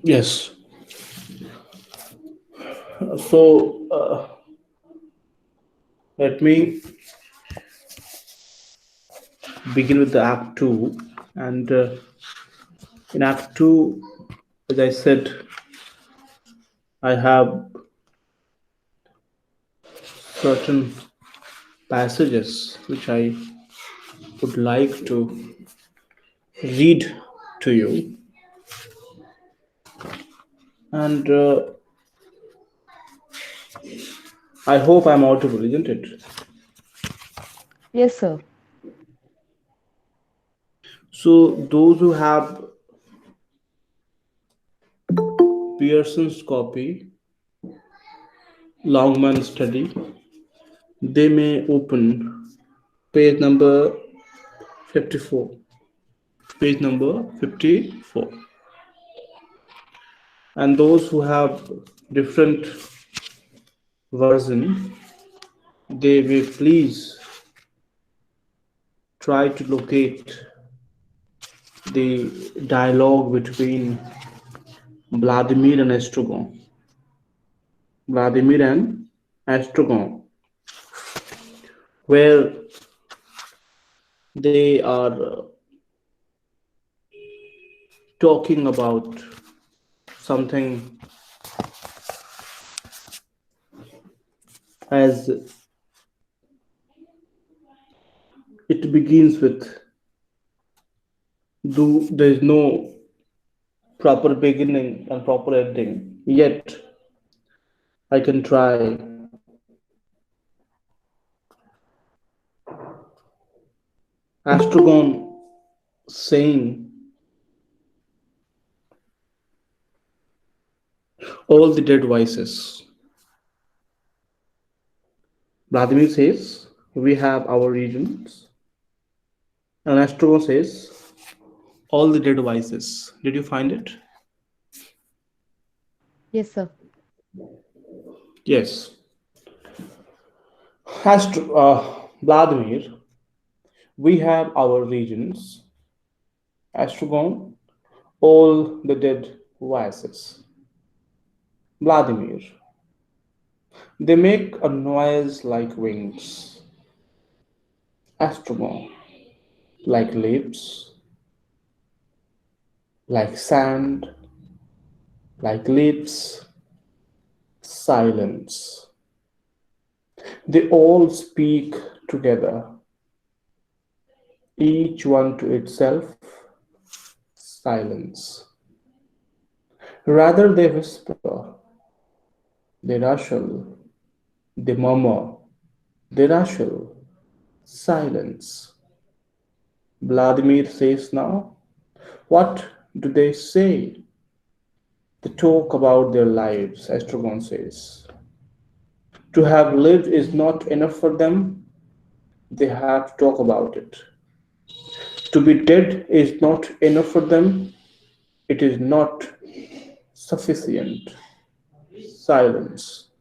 Yes. So let me begin with the Act 2. And in Act 2, as I said, I have certain passages which I would like to read to you. And I hope I'm audible, isn't it? Yes, sir. So, those who have Pearson's copy, Longman study, they may open page number 54. Page number 54. And those who have different version, they may please try to locate the dialogue between Vladimir and Estragon. Vladimir and Estragon, where they are talking about something as it begins with do there is no proper beginning and proper ending. Yet I can try Astragon saying all the dead vices. Vladimir says we have our regions, and Astragon says all the dead vices. Did you find it? Yes, sir. Yes. Vladimir, we have our regions. Astragon, all the dead vices. Vladimir, they make a noise like wings. Astragon, like lips, like sand, like lips, silence. They all speak together, each one to itself, silence. Rather, they whisper, they rustle, they murmur, they rustle, silence. Vladimir says now, what do they say? They talk about their lives, Estragon says. To have lived is not enough for them, they have to talk about it. To be dead is not enough for them, it is not sufficient. Silence.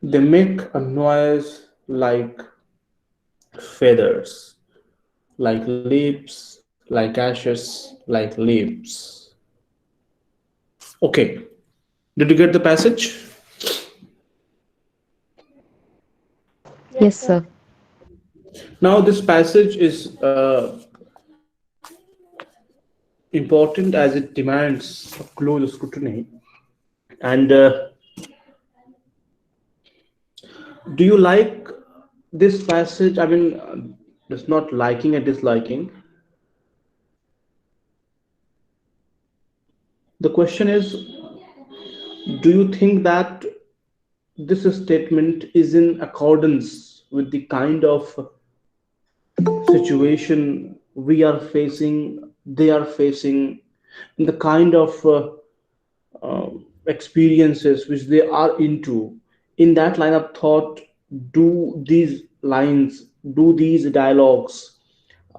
They make a noise like feathers, like leaves, like ashes, like leaves. Okay, did you get the passage? Yes, sir. Now, this passage is important as it demands a close scrutiny. And do you like this passage? I mean, it's not liking and disliking. The question is, do you think that this statement is in accordance with the kind of situation we are facing, they are facing, and the kind of uh, experiences which they are into? In that line of thought, do these lines, do these dialogues,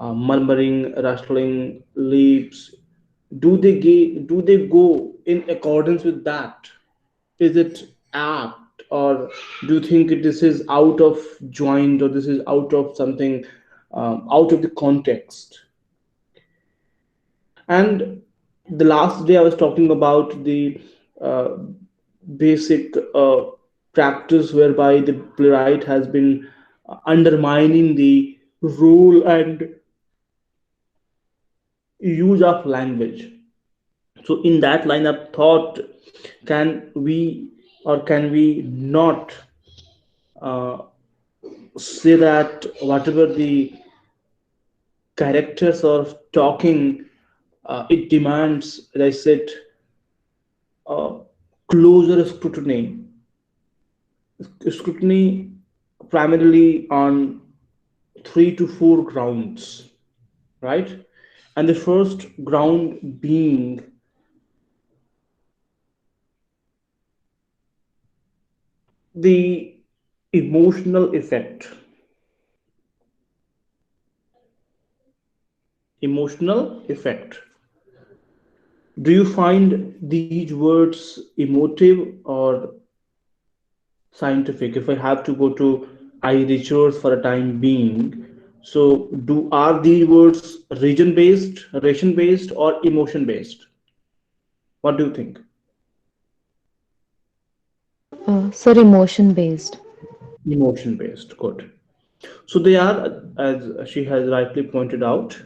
murmuring, rustling, leaps, do they go in accordance with that? Is it apt, or do you think this is out of joint, or this is out of something, out of the context? And The last day I was talking about the uh, basic practice whereby the playwright has been undermining the rule and use of language. So in that line of thought, can we or can we not uh, say that whatever the characters are talking, it demands, as I said, uh, closer scrutiny primarily on 3 to 4 grounds, right? And the first ground being the emotional effect. Emotional effect. Do you find these words emotive or scientific? If I have to go to I research for a time being, so do are these words region based, ration based, or emotion based? What do you think? Sir, emotion based. Emotion based. Good. So they are, as she has rightly pointed out,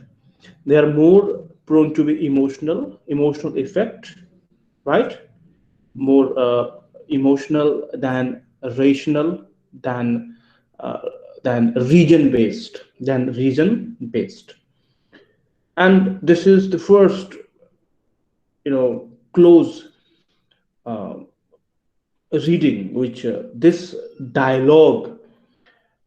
they are more prone to be emotional effect, right? More emotional than uh, region based. And this is the first, close uh, reading, which this dialogue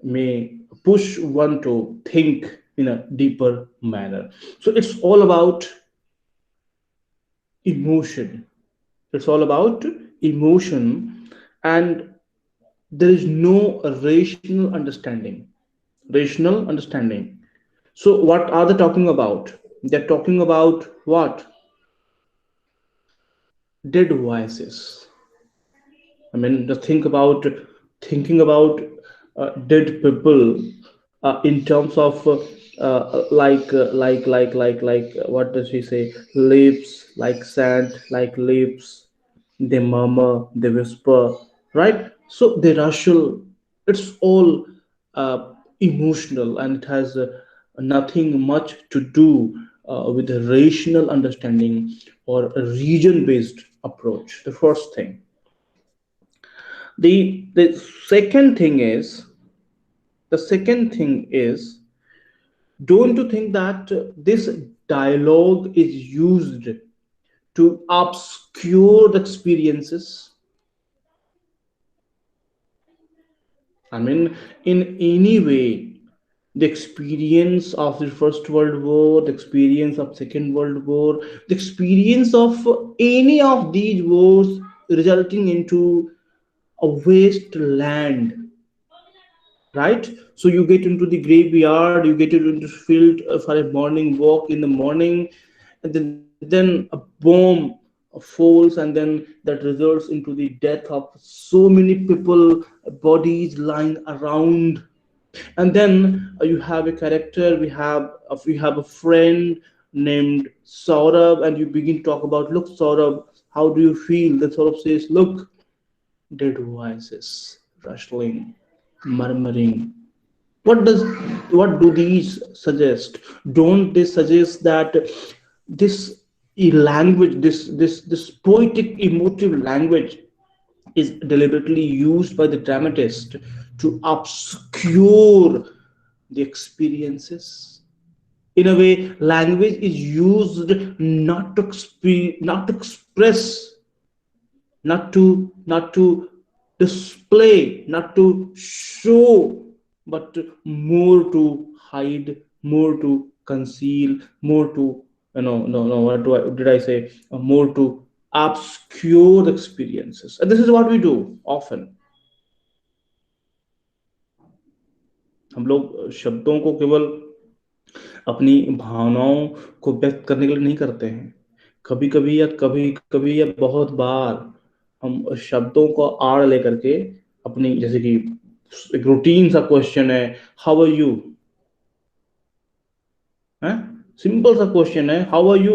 may push one to think in a deeper manner. So it's all about emotion. It's all about emotion, and there is no rational understanding. So what are they talking about? They're talking about what? Dead voices. I mean, just thinking about dead people in terms of what does he say? Lips like sand, like lips. They murmur, they whisper, right? So they rustle. It's all emotional, and it has nothing much to do with a rational understanding or a region-based approach. The first thing. The second thing is the second thing is don't you think that this dialogue is used to obscure the experiences? I mean, in any way, the experience of the First World War, the experience of Second World War, the experience of any of these wars resulting into a wasteland, right? So you get into the graveyard, you get into the field for a morning walk in the morning, and then a bomb falls, and then that results into the death of so many people, bodies lying around. And then you have a character, we have a friend named Saurabh, and you begin to talk about, look Saurabh, how do you feel? Then Saurabh says, look, dead voices rustling, murmuring. What do these suggest? Don't they suggest that this language, this poetic emotive language is deliberately used by the dramatist to obscure the experiences? In a way, language is used not to express, not to display, not to show, but more to hide, more to conceal, more to, no, what did I say? More to obscure the experiences. And this is what we do often. हम लोग शब्दों को केवल अपनी भावनाओं को व्यक्त करने के लिए नहीं करते हैं। कभी कभी या बहुत बार हम शब्दों को आड़ लेकर के अपनी, जैसे कि एक रूटीन सा क्वेश्चन है, हाउ आर यू, है, सिंपल सा क्वेश्चन है, हाउ आर यू,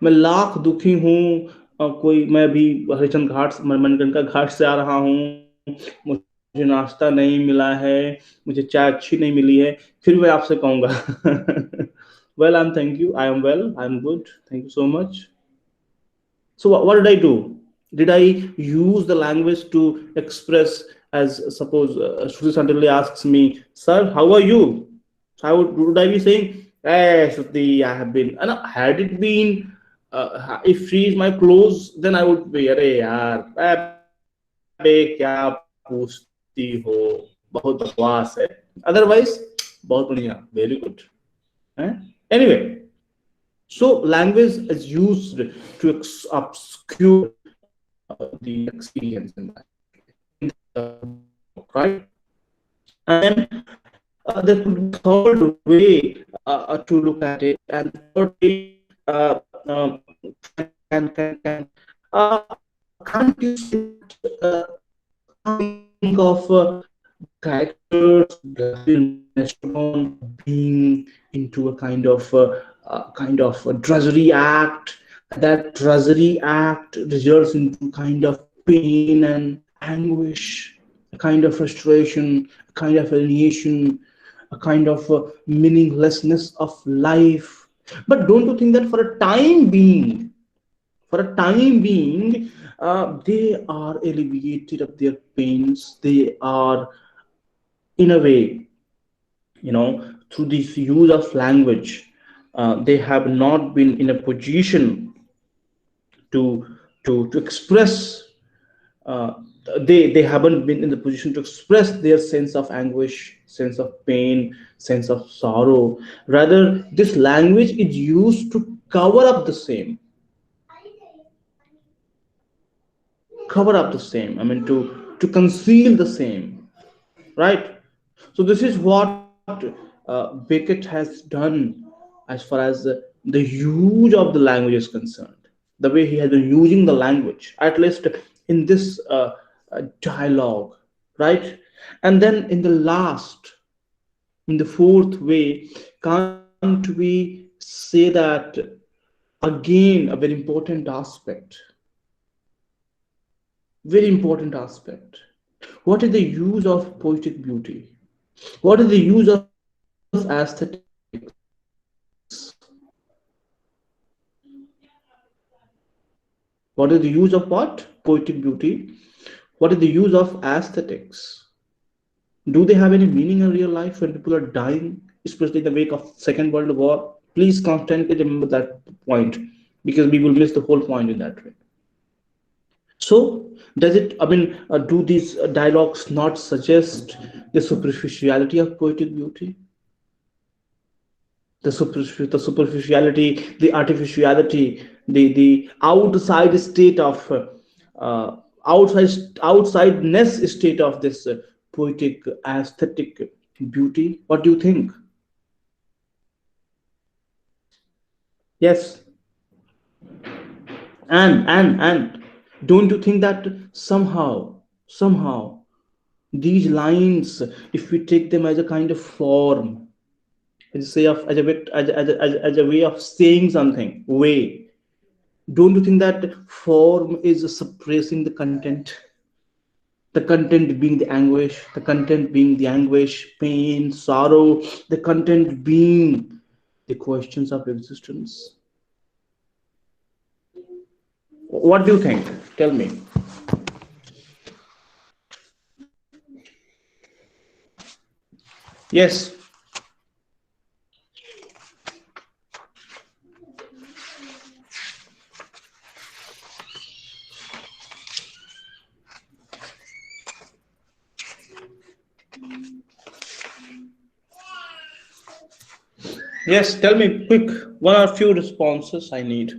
मैं लाख दुखी हूँ, कोई मैं अभी हरिचंद घाट मनगंगा घाट से आ रहा हूँ, मुझे नाश्ता नहीं मिला है, मुझे चाय अच्छी नहीं मिली है, फिर मैं आपसे कहूंगा well, I'm thank you, I am well, I'm good, thank you so much. So what did I do? Did I use the language to express, as suppose Shruti suddenly asks me, "Sir, how are you?" How would I be saying, "Hey, Shruti, I have been." And had it been, if she is my close, then I would be, "अरे यार, अबे क्या पूछती हो? बहुत बकवास है." Otherwise, बहुत बढ़िया, very good. Eh? Anyway, so language is used to obscure the experience in that, in the book, right? And then there could be third way to look at it, and the third way can't you say that can't you think of the characters who have been in a restaurant being into a kind of a drudgery act, and that drudgery act results into kind of pain and anguish, a kind of frustration, a kind of alienation, a kind of meaninglessness of life. But don't you think that for a time being, they are alleviated of their pains. They are, in a way, through this use of language, they have not been in a position to to express. Uh, they haven't been in the position to express their sense of anguish, sense of pain, sense of sorrow. Rather, this language is used to cover up the same, I mean, to conceal the same, right? So this is what Beckett has done as far as the use of the language is concerned, the way he has been using the language, at least in this dialogue, right? And then in the fourth way, can't we say that again a very important aspect? What is the use of poetic beauty? What is the use of aesthetics? What is the use of what? Poetic beauty. What is the use of aesthetics? Do they have any meaning in real life when people are dying, especially in the wake of Second World War? Please constantly remember that point, because we will miss the whole point in that way. So, does it? I mean, do these dialogues not suggest the superficiality of poetic beauty? The superficiality, the artificiality, the outside state of outside outsideness state of this poetic aesthetic beauty. What do you think? Yes, and don't you think that somehow these lines, if we take them as a kind of form, as say of as a bit as a way of saying something, way, don't you think that form is suppressing the content being the anguish, pain, sorrow, the content being the questions of existence? What do you think? Tell me. Yes. Yes, tell me quick, one or few responses I need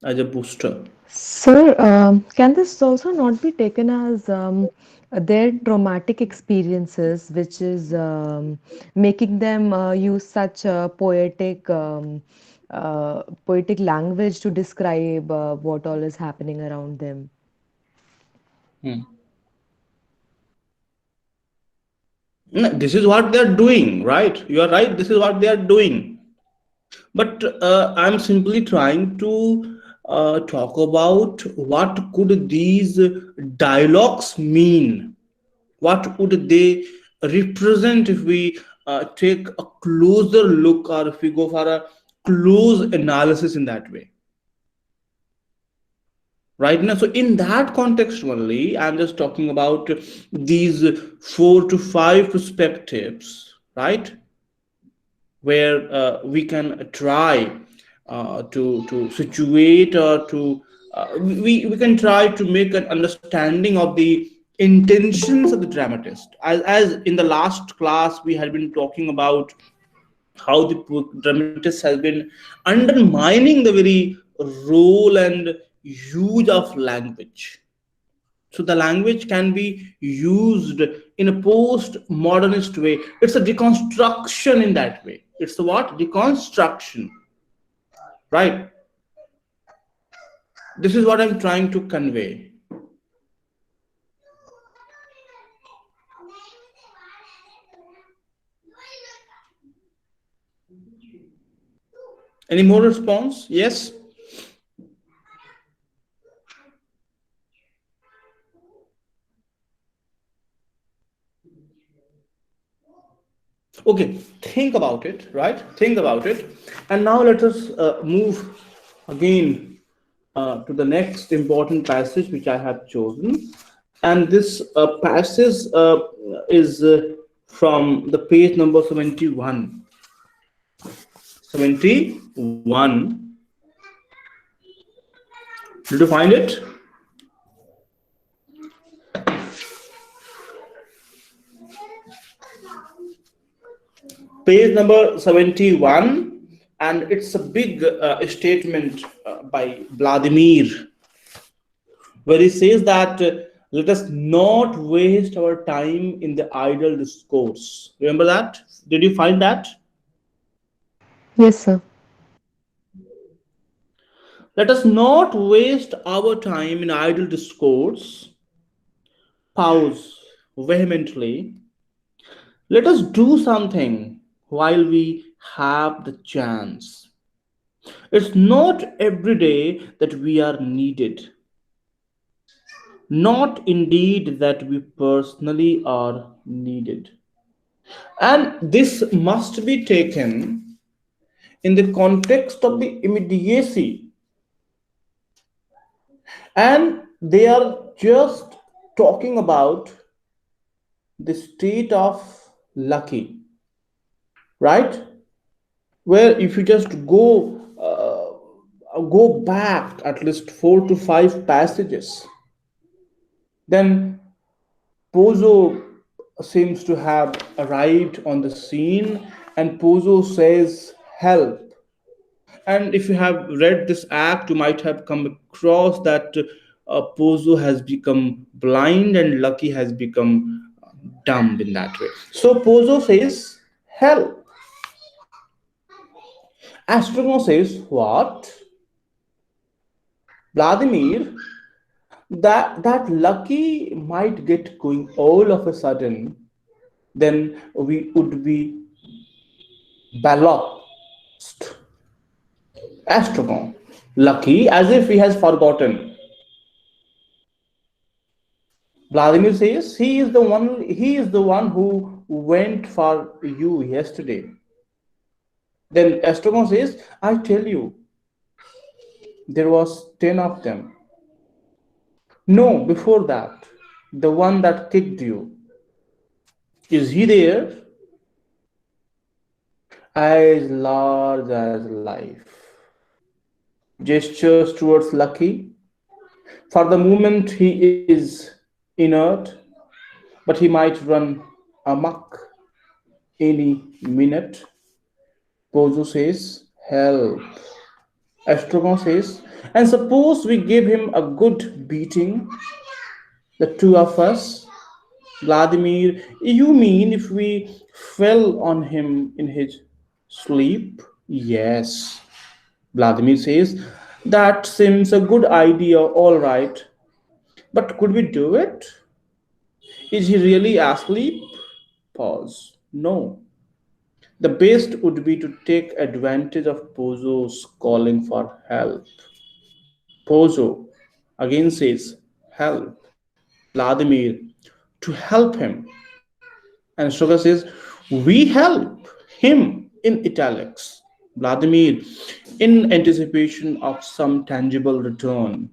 as a booster. Sir, can this also not be taken as their traumatic experiences, which is making them use such poetic language to describe what all is happening around them? Hmm. No, this is what they are doing, right? You are right. This is what they are doing. But I'm simply trying to talk about what could these dialogues mean. What would they represent if we take a closer look, or if we go for a close analysis in that way, right? Now, so in that context only, I'm just talking about these 4 to 5 perspectives, right? Where we can try to situate, or to we can try to make an understanding of the intentions of the dramatist. As in the last class we had been talking about how the dramatist has been undermining the very role and use of language. So the language can be used in a post-modernist way. It's a deconstruction in that way. It's a what? Deconstruction, right? This is what I'm trying to convey. Any more response? Yes. Okay. Think about it, right? Think about it. And now let us move again to the next important passage which I have chosen. And this passage is from the page number 71. 71. Did you find it? Page number 71. And it's a big statement by Vladimir, where he says that let us not waste our time in the idle discourse. Remember that? Did you find that? Yes, sir. Let us not waste our time in idle discourse. Pause vehemently. Let us do something while we have the chance. It's not every day that we are needed, not indeed that we personally are needed. And this must be taken in the context of the immediacy. And they are just talking about the state of lucky, right? Where if you just go back at least 4 to 5 passages, then Pozo seems to have arrived on the scene, and Pozo says, "Help." And if you have read this act, you might have come across that Pozo has become blind and Lucky has become dumb in that way. So Pozo says, "Help." Astrogon says, "What? Vladimir, that Lucky might get going all of a sudden, then we would be balanced." Astrogon. Lucky, as if he has forgotten. Vladimir says he is the one who went for you yesterday. Then Astrogon says, "I tell you, there was 10 of them." "No, before that, the one that kicked you. Is he there?" "As large as life." Gestures towards Lucky. "For the moment he is inert, but he might run amok any minute." Pozo says, "Help." Astrogon says, "And suppose we give him a good beating, the two of us?" "Vladimir, you mean if we fell on him in his sleep?" "Yes." Vladimir says, "That seems a good idea, all right. But could we do it? Is he really asleep?" Pause. "No." The best would be to take advantage of Pozo's calling for help. Pozo again says, help Vladimir to help him. And Stroga says, we help him in italics. Vladimir, in anticipation of some tangible return.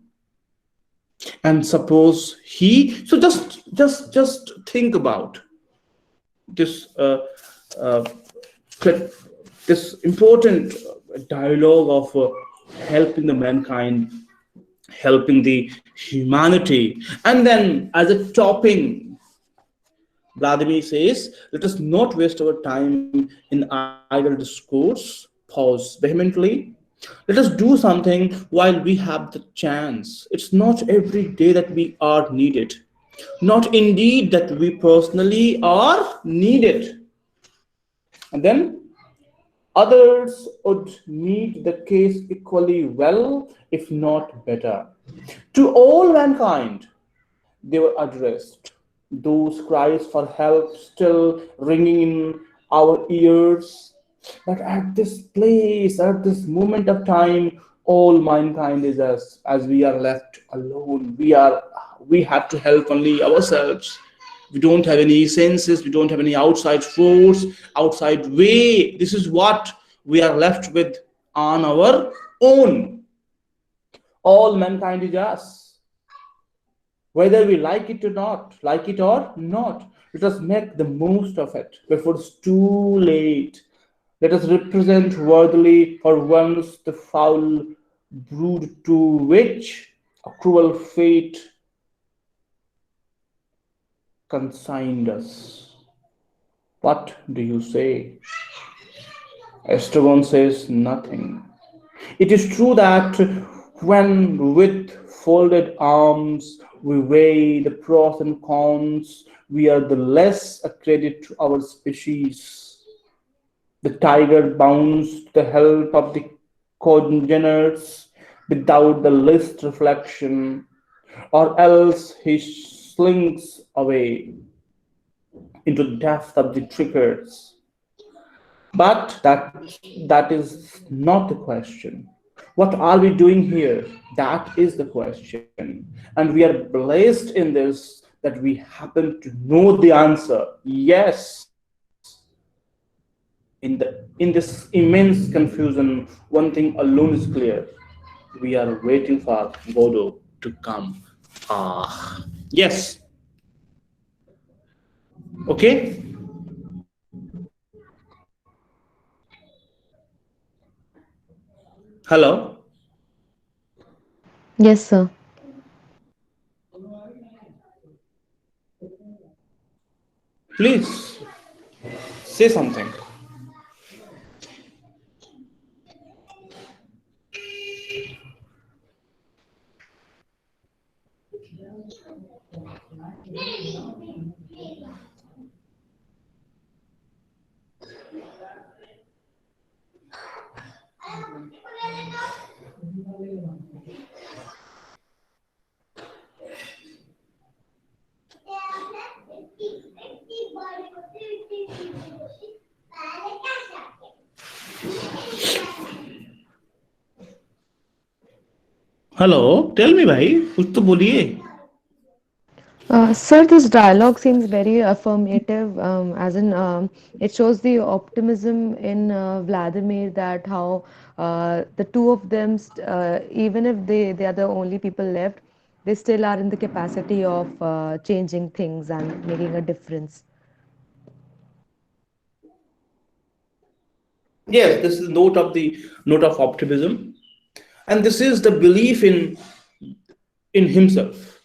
And suppose he, so just think about this uh, this important dialogue of helping the mankind, helping the humanity, and then as a topping, Vladimir says, let us not waste our time in idle discourse. Pause vehemently. Let us do something while we have the chance. It's not every day that we are needed. Not indeed that we personally are needed. And then others would meet the case equally well, if not better. To all mankind, they were addressed. Those cries for help still ringing in our ears. But at this place, at this moment of time, all mankind is us. As we are left alone, we have to help only ourselves. We don't have any senses. We don't have any outside force, outside way. This is what we are left with on our own. All mankind is us, whether we like it or not. Let us make the most of it before it's too late. Let us represent worthily for once the foul brood to which a cruel fate consigned us. What do you say? Esteban says nothing. It is true that when with folded arms we weigh the pros and cons, we are the less a credit to our species. The tiger bounds to the help of the congeners without the least reflection, or else he slinks away into the depth of the triggers. But that is not the question. What are we doing here? That is the question. And we are blessed in this that we happen to know the answer. Yes, in this immense confusion, one thing alone is clear. We are waiting for Godot to come. Ah, yes. Okay. Hello. Yes, sir. Please say something. Hello tell me भाई कुछ तो बोलिए Sir, this dialogue seems very affirmative, as in it shows the optimism in Vladimir that how the two of them, even if they are the only people left, they still are in the capacity of changing things and making a difference. yes this is note of the note of optimism and this is the belief in himself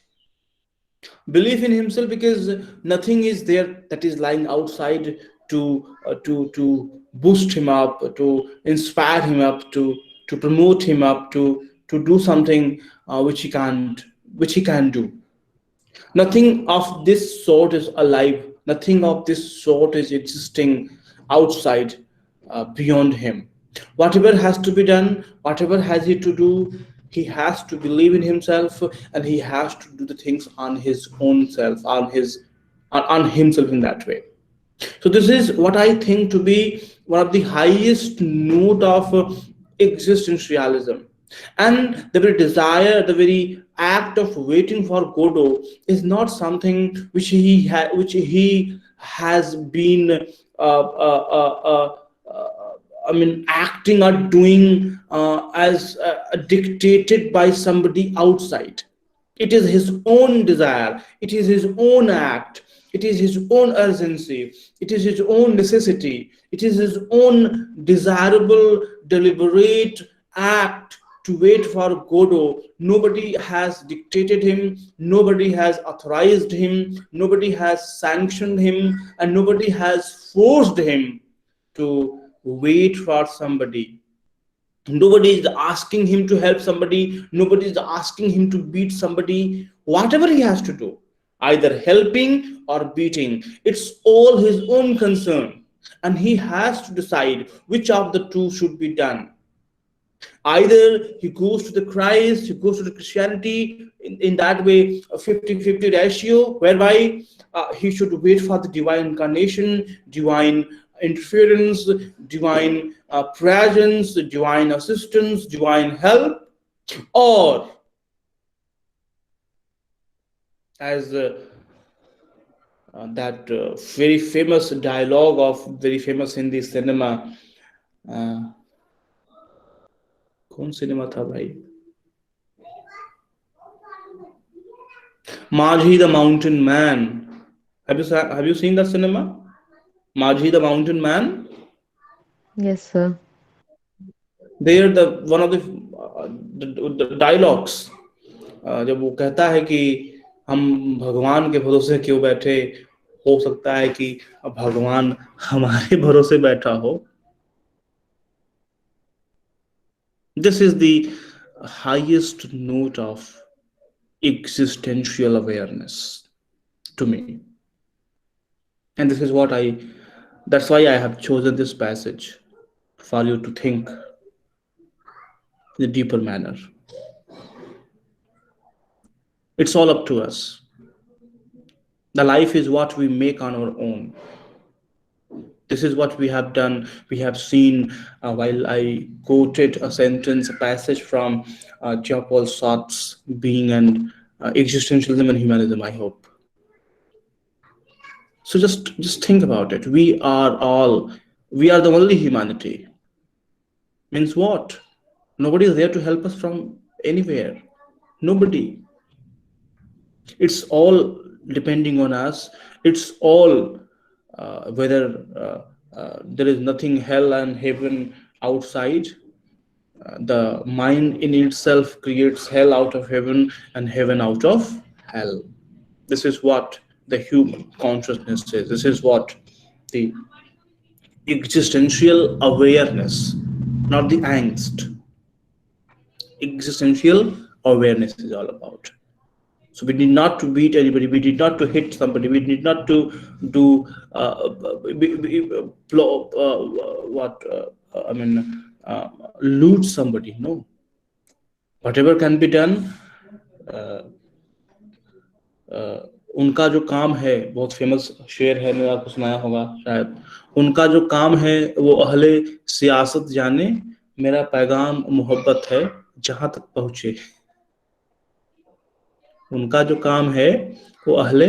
belief in himself because nothing is there that is lying outside to boost him up to inspire him up to promote him up to do something which he can do. Nothing of this sort is alive. Nothing of this sort is existing outside, beyond him. Whatever has to be done, whatever has he to do, he has to believe in himself and he has to do the things on his own self, on himself in that way. So this is what I think to be one of the highest note of existentialism. And the very desire, the very act of waiting for Godot is not something which he has been I mean, acting or doing as dictated by somebody outside. It is his own desire, it is his own act, it is his own urgency, it is his own necessity, it is his own desirable, deliberate act to wait for Godot. Nobody has dictated him, nobody has authorized him, nobody has sanctioned him, and nobody has forced him to wait for somebody. Nobody is asking him to help somebody, nobody is asking him to beat somebody. Whatever he has to do, either helping or beating, it's all his own concern, and he has to decide which of the two should be done. Either he goes to the Christ, he goes to the Christianity in that way, a 50-50 ratio, whereby he should wait for the divine incarnation, divine interference, divine presence, divine assistance, divine help, or as that very famous dialogue of very famous Hindi cinema, uh, कौन cinema था भाई, Majhi the Mountain Man. Have you seen that cinema? Majhi the Mountain Man. Yes, sir. There the one of the dialogues, जब वो कहता है कि हम भगवान के भरोसे क्यों बैठे, हो सकता है कि भगवान हमारे भरोसे बैठा हो. This is the highest note of existential awareness to me, and this is what I. That's why I have chosen this passage for you to think in a deeper manner. It's all up to us. The life is what we make on our own. This is what we have done. We have seen, while I quoted a sentence, a passage from Jean Paul Sartre's Being and Existentialism and Humanism, I hope. So just think about it. We are the only humanity. Means what? Nobody is there to help us from anywhere. Nobody. It's all depending on us. It's all whether there is nothing hell and heaven outside. The mind in itself creates hell out of heaven and heaven out of hell. This is what the human consciousness is. This is what the existential awareness, not the angst, existential awareness is all about. So we need not to beat anybody. We need not to hit somebody. We need not to do what I mean, loot somebody. No, whatever can be done. Uh, उनका जो काम है, बहुत famous शेर है, मैंने आपको सुनाया होगा शायद. उनका जो काम है वो अहले सियासत जाने, मेरा पैगाम मोहब्बत है जहां तक पहुंचे. उनका जो काम है वो अहले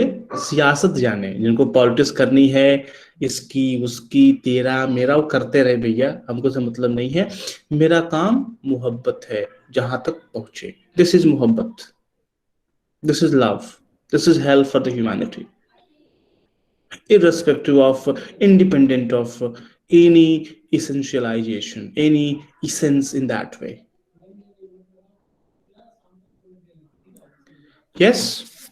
सियासत जाने, जिनको पॉलिटिक्स करनी है, इसकी उसकी तेरा मेरा, वो करते रहे भैया, हमको से मतलब नहीं है. मेरा काम मोहब्बत है जहां तक पहुंचे. दिस इज मोहब्बत, this is love, this is help for the humanity, irrespective of, independent of any essentialization, any essence in that way. Yes.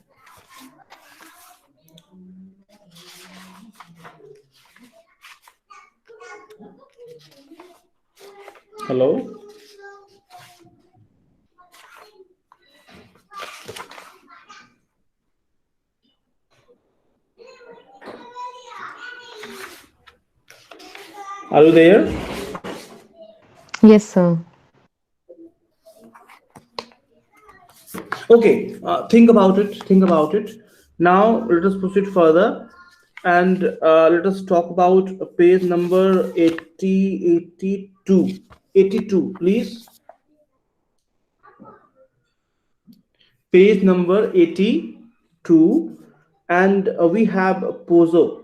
Hello. Are you there? Yes, sir. Okay. Think about it. Think about it. Now let us proceed further. And let us talk about page number 80, 82. 82, please. Page number 82. And we have Pozo.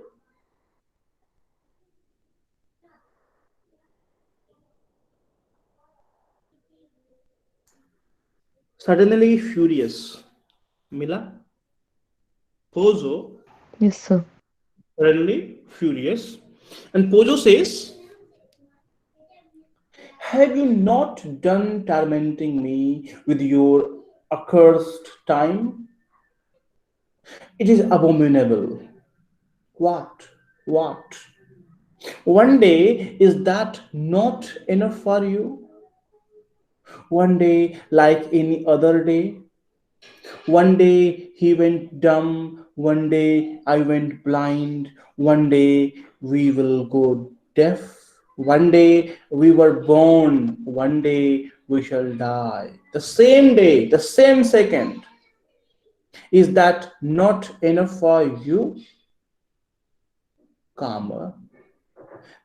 Suddenly furious. Mila? Pozo, Yes, sir. suddenly furious. And Pozo says, have you not done tormenting me with your accursed time? It is abominable. What? What? One day, is that not enough for you? One day, like any other day? One day he went dumb, one day I went blind, one day we will go deaf, one day we were born, one day we shall die. The same day, the same second. Is that not enough for you? Karma.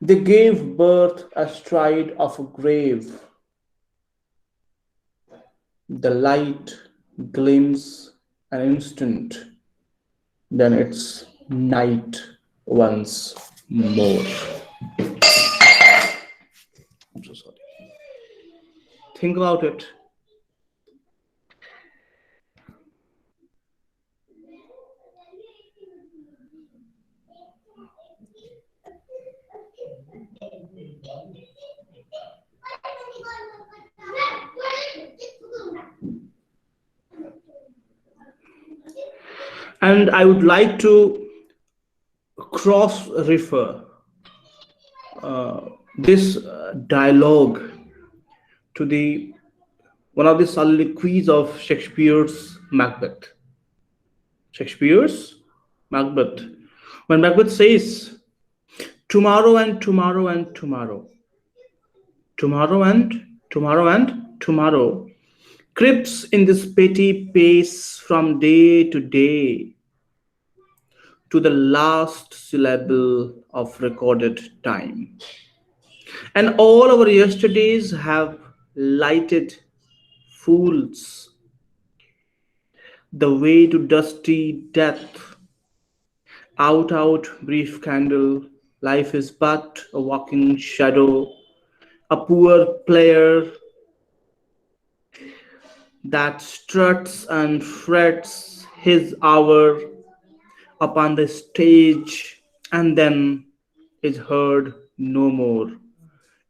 They gave birth astride of a grave. The light gleams an instant, then it's night once more. I'm so sorry. Think about it. And I would like to cross refer this dialogue to the one of the soliloquies of Shakespeare's Macbeth. Shakespeare's Macbeth. When Macbeth says, tomorrow and tomorrow and tomorrow, tomorrow and tomorrow and tomorrow, creeps in this petty pace from day to day to the last syllable of recorded time. And all our yesterdays have lighted fools the way to dusty death. Out, out, brief candle, life is but a walking shadow, a poor player that struts and frets his hour upon the stage and then is heard no more.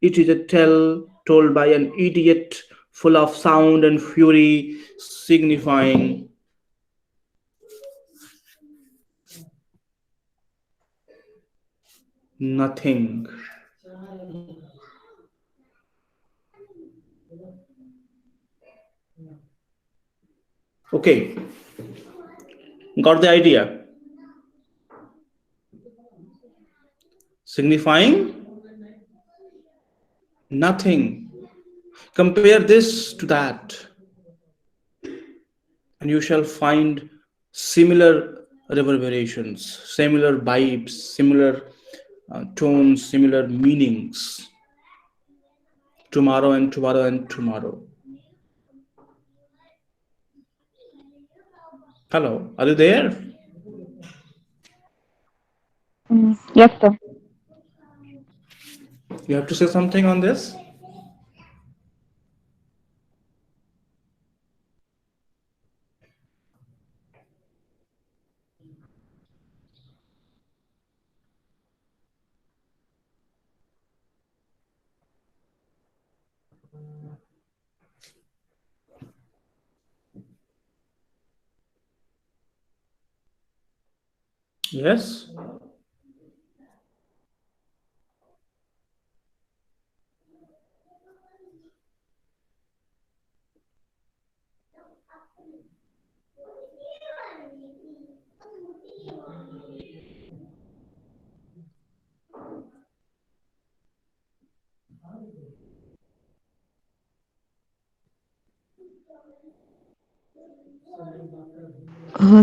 It is a tale told by an idiot full of sound and fury, signifying nothing. Okay, got the idea? Signifying nothing. Compare this to that, and you shall find similar reverberations, similar vibes, similar tones, similar meanings. Tomorrow and tomorrow and tomorrow. Hello, are you there? Yes, sir. You have to say something on this? Yes.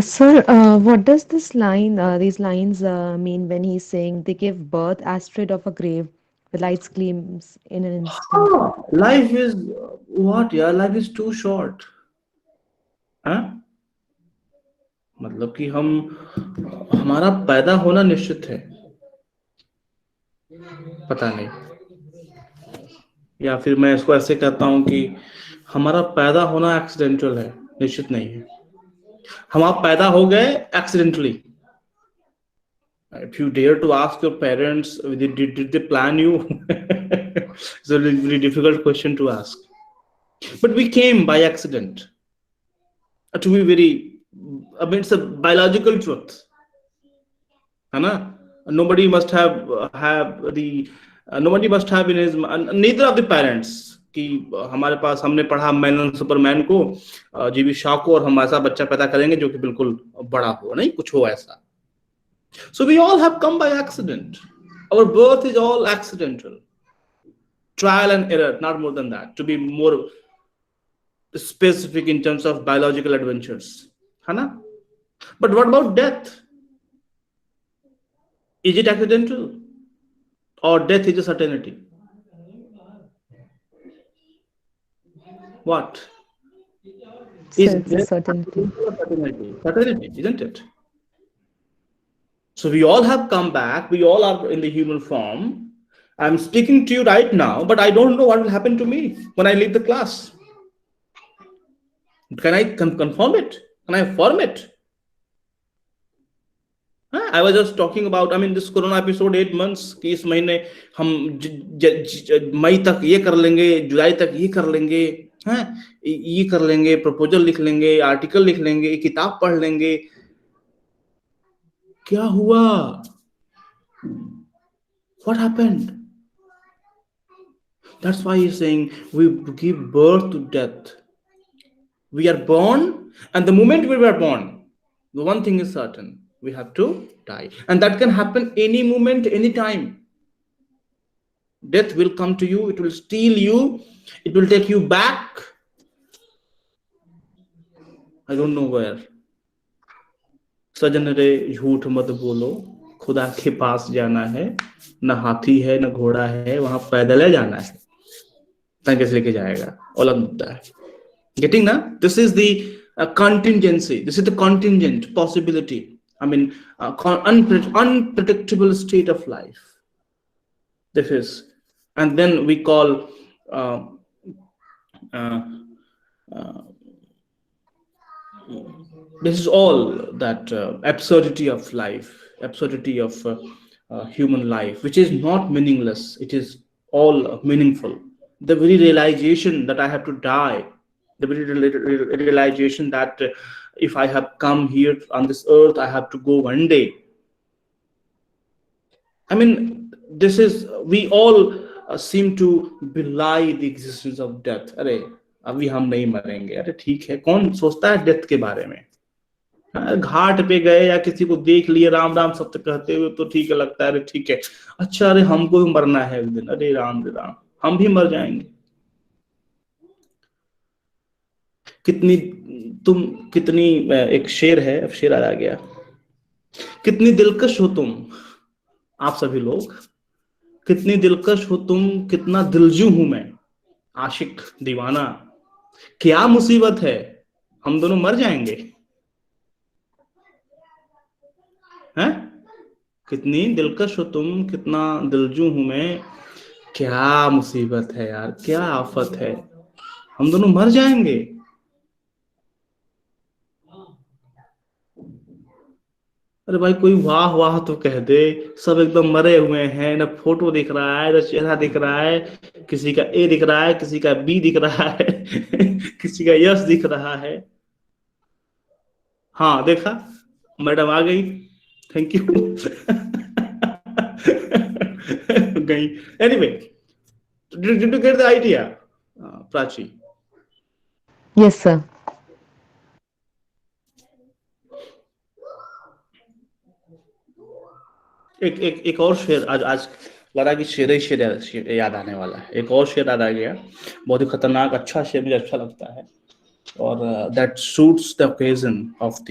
Sir, what does these lines mean when he's saying they give birth astrid of a grave, the lights gleams in an instant? Life is what यार, life is too short. हाँ, मतलब कि हम, हमारा पैदा होना निश्चित है, पता नहीं, या फिर मैं इसको ऐसे कहता हूं कि हमारा पैदा होना एक्सीडेंटल है, निश्चित नहीं है। हम आप पैदा हो गए accidentally. If you dare to ask your parents, did they plan you? It's a really difficult question to ask. But we came by accident. To be very, I mean, it's a biological truth. है ना? Nobody must have the nobody must have in his neither of the parents कि हमारे पास हमने पढ़ा man और Superman को, जीवी शॉ को, और हम ऐसा बच्चा पैदा करेंगे जो कि बिल्कुल बड़ा हो, नहीं कुछ हो ऐसा। So we all have come by accident. Our birth is all accidental. Trial and error, not more than that, to be more specific in terms of biological adventures. Hana? But what about death? Is it accidental? Or death is a certainty? What? Is Sir, it's a death certainty. a certainty? Certainty, isn't it? So we all have come back. We all are in the human form. I'm speaking to you right now, but I don't know what will happen to me when I leave the class. Can I confirm it? Can I form it? I was just talking about, I mean, this Corona episode 8 months कि इस महीने हम मई तक ये कर लेंगे, जुलाई तक ये कर लेंगे, हैं, ये कर लेंगे, प्रपोजल लिख लेंगे, आर्टिकल लिख लेंगे, किताब पढ़ लेंगे। क्या हुआ? What happened? That's why he's saying we give birth to death. We are born, and the moment we were born, the one thing is certain: we have to die, and that can happen any moment, any time. Death will come to you, it will steal you, it will take you back. I don't know where. सजन रे झूठ मत बोलो, खुदा के पास जाना है, न हाथी है न घोड़ा है, वहां पैदल है जाना है, कैसे लेके जाएगा, औलत मुद्दा है। Getting na? This is the contingency. This is the contingent possibility. I mean, unpredictable state of life. This is, and then we call uh, uh, uh, this is all that absurdity of life, absurdity of human life, which is not meaningless. It is all meaningful. The very realization that I have to die, the very realization that if I have come here on this earth, I have to go one day. I mean, this is, we all seem to belie the existence of death. अरे अभी हम नहीं मरेंगे, अरे ठीक है, कौन सोचता है डेथ के बारे में? घाट पे गए या किसी को देख लिए राम राम सत्य कहते हुए तो ठीक है, लगता है अरे ठीक है, अच्छा अरे हमको भी मरना है एक दिन, अरे राम हम भी मर जाएंगे। कितनी एक शेर है, अब शेर आ गया, कितनी दिलकश हो तुम, आप सभी लोग, कितनी दिलकश हो तुम, कितना दिलजू हूं मैं, आशिक दीवाना, क्या मुसीबत है, हम दोनों मर जाएंगे, हैं? कितनी दिलकश हो तुम, कितना दिलजू हूं मैं, क्या मुसीबत है यार, क्या आफत है, हम दोनों मर जाएंगे। अरे भाई कोई वाह वाह तो कह दे, सब एकदम मरे हुए हैं, ना फोटो दिख रहा है, ना चेहरा दिख रहा है, किसी का ए दिख रहा है, किसी का बी दिख रहा है किसी का यस दिख रहा है। हाँ देखा, मैडम आ गई, थैंक यू गई। Anyway, did you get the idea Prachi? Yes, sir. एक और शेर आज लगा कि शेर याद आने वाला है। एक और शेर याद आ गया, बहुत ही खतरनाक अच्छा शेर, मुझे अच्छा लगता है। or that suits the occasion of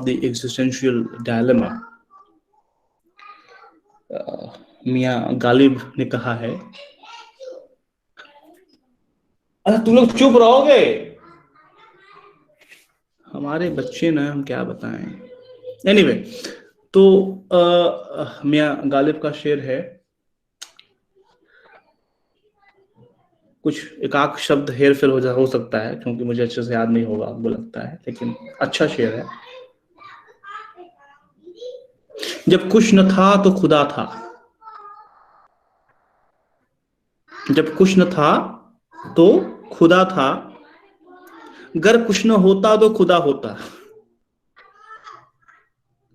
the existential dilemma. मियाँ गालिब ने कहा है, अच्छा तुम लोग चुप रहोगे, हमारे बच्चे ना, हम क्या बताएं। एनीवे, तो मियाँ गालिब का शेर है, कुछ एक आध शब्द हेर फेर हो सकता है क्योंकि मुझे अच्छे से याद नहीं होगा, आपको लगता है, लेकिन अच्छा शेर है। जब कुछ न था तो खुदा था, जब कुछ न था तो खुदा था, अगर कुछ न होता तो खुदा होता।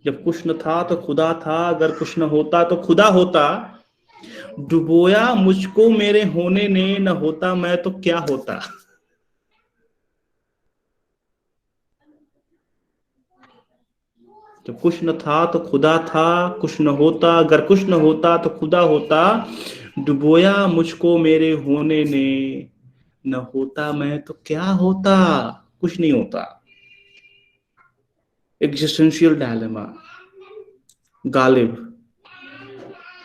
जब कुछ न था तो खुदा था, अगर कुछ न होता तो खुदा होता, डुबोया मुझको मेरे होने ने, न होता मैं तो क्या होता। जब कुछ न था तो खुदा था, कुछ न होता, अगर कुछ न होता तो खुदा होता, डुबोया मुझको मेरे होने ने, न होता मैं तो क्या होता। कुछ नहीं होता। Existential dilemma, Ghalib,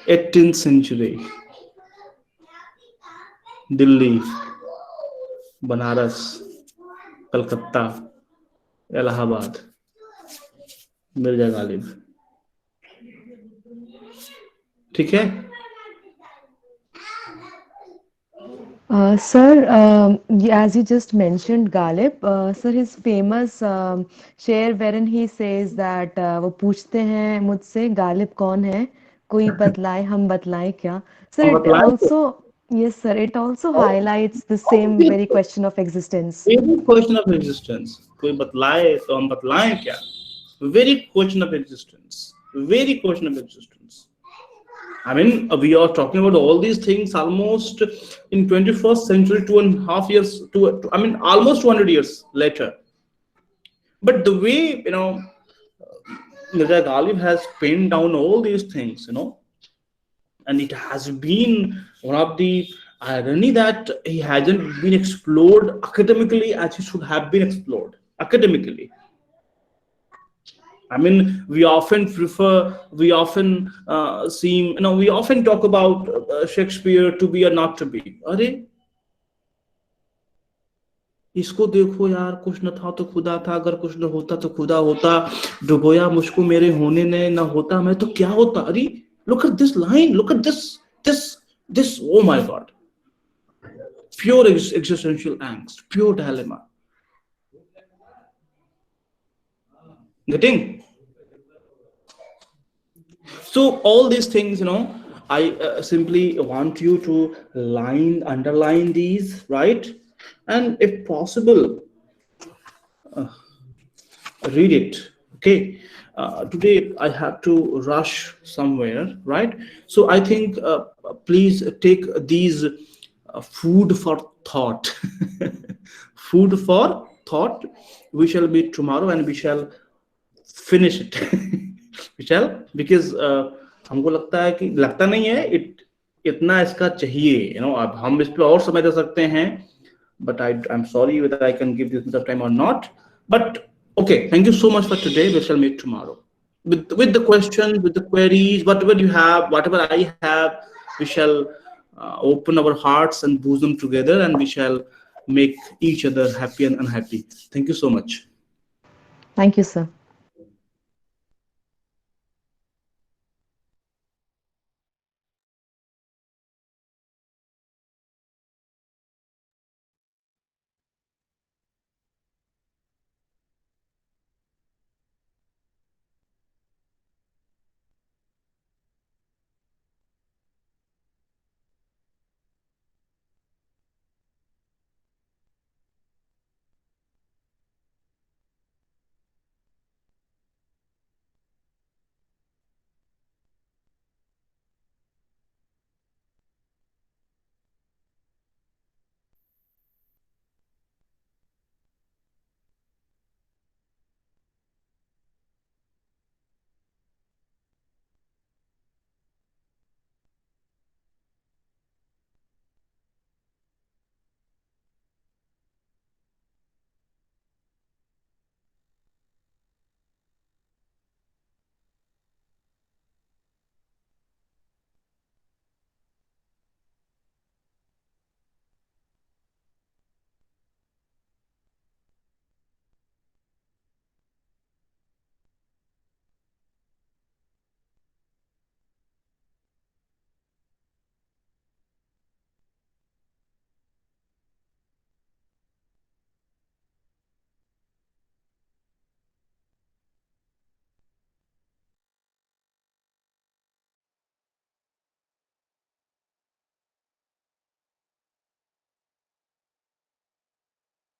18th century, Delhi, Banaras, Calcutta, Allahabad, Mirza Ghalib. ठीक है। Sir, as you just mentioned, Galib, sir, his famous share wherein he says that वो पूछते हैं मुझसे गालिब कौन है, कोई बतलाए हम बतलाएं क्या. Sir, हम it बतलाएं तो, also, yes, sir, it also highlights the same very question of existence. Very question of existence, कोई बतलाए तो हम बतलाएं क्या, very question of existence, very question of existence. I mean, we are talking about all these things almost in 21st century, 2.5 years, I mean, almost 200 years later. But the way, Mirza Ghalib has penned down all these things, and it has been one of the irony that he hasn't been explored academically as he should have been explored academically. I mean, we often we often talk about Shakespeare to be or not to be. अरे इसको देखो यार, कुछ न था तो खुदा था, अगर कुछ न होता तो खुदा होता, डुबोया मुझको मेरे होने ने, न होता मैं तो क्या होता। अरे look at this line, look at this, oh my god, pure existential angst, pure dilemma. Getting? So all these things, I simply want you to underline these, right? And if possible, read it. Okay. Today I have to rush somewhere, right? So I think please take these food for thought. Food for thought. We shall meet tomorrow and we shall finish it. We shall, because हमको लगता है कि लगता नहीं है, इतना इसका चाहिए, अब हम इस पे और समय दे सकते हैं, but I'm sorry whether I can give this much of time or not. But okay, thank you so much for today. We shall meet tomorrow with the questions, with the queries, whatever you have, whatever I have. We shall open our hearts and bosom together, and we shall make each other happy and unhappy. Thank you so much. Thank you, sir.